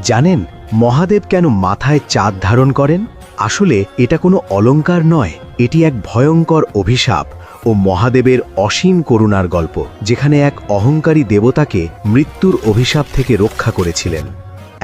জানেন মহাদেব কেন মাথায় চাঁদ ধারণ করেন? আসলে এটা কোনো অলংকার নয়, এটি এক ভয়ঙ্কর অভিশাপ ও মহাদেবের অসীম করুণার গল্প, যেখানে এক অহংকারী দেবতাকে মৃত্যুর অভিশাপ থেকে রক্ষা করেছিলেন।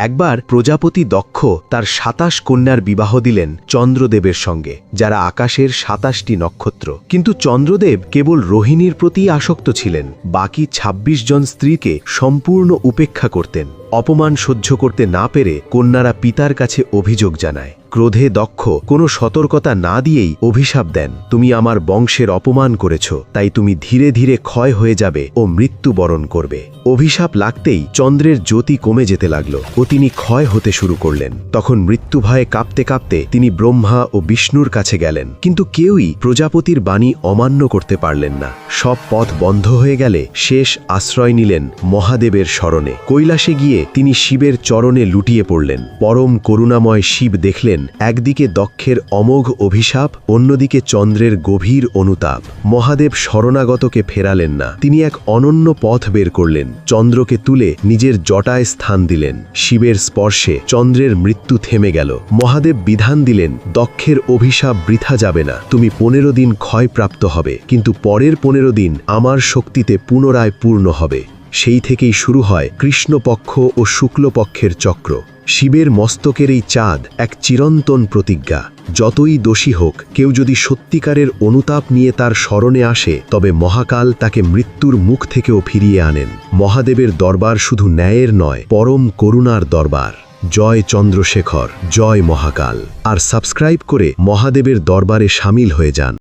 একবার প্রজাপতি দক্ষ তার ২৭ কন্যার বিবাহ দিলেন চন্দ্রদেবের সঙ্গে, যারা আকাশের ২৭টি নক্ষত্র। কিন্তু চন্দ্রদেব কেবল রোহিণীর প্রতি আসক্ত ছিলেন, বাকি ২৬ জন স্ত্রীকে সম্পূর্ণ উপেক্ষা করতেন। অপমান সহ্য করতে না পেরে কন্যারা পিতার কাছে অভিযোগ জানায়। ক্রোধে দক্ষ কোনো সতর্কতা না দিয়েই অভিশাপ দেন, তুমি আমার বংশের অপমান করেছ, তাই তুমি ধীরে ধীরে ক্ষয় হয়ে যাবে ও মৃত্যুবরণ করবে। অভিশাপ লাগতেই চন্দ্রের জ্যোতি কমে যেতে লাগল ও তিনি ক্ষয় হতে শুরু করলেন। তখন মৃত্যু ভয়ে কাঁপতে কাঁপতে তিনি ব্রহ্মা ও বিষ্ণুর কাছে গেলেন, কিন্তু কেউই প্রজাপতির বাণী অমান্য করতে পারলেন না। সব পথ বন্ধ হয়ে গেলে শেষ আশ্রয় নিলেন মহাদেবের শরণে। কৈলাসে গিয়ে তিনি শিবের চরণে লুটিয়ে পড়লেন। পরম করুণাময় শিব দেখলেন, একদিকে দক্ষের অমোঘ অভিশাপ, অন্যদিকে চন্দ্রের গভীর অনুতাপ। মহাদেব শরণাগতকে ফেরালেন না, তিনি এক অনন্য পথ বের করলেন। চন্দ্রকে তুলে নিজের জটায় স্থান দিলেন। শিবের স্পর্শে চন্দ্রের মৃত্যু থেমে গেল। মহাদেব বিধান দিলেন, দক্ষের অভিশাপ বৃথা যাবে না, তুমি 15 দিন ক্ষয়প্রাপ্ত হবে, কিন্তু পরের 15 দিন আমার শক্তিতে পুনরায় পূর্ণ হবে। সেই থেকেই শুরু হয় কৃষ্ণপক্ষ ও শুক্লপক্ষের চক্র। শিবের মস্তকের এই চাঁদ এক চিরন্তন প্রতিজ্ঞা, যতই দোষী হোক, কেউ যদি সত্যিকারের অনুতাপ নিয়ে তার শরণে আসে, তবে মহাকাল তাকে মৃত্যুর মুখ থেকেও ফিরিয়ে আনেন। মহাদেবের দরবার শুধু ন্যায়ের নয়, পরম করুণার দরবার। জয় চন্দ্রশেখর, জয় মহাকাল। আর সাবস্ক্রাইব করে মহাদেবের দরবারে সামিল হয়ে যান।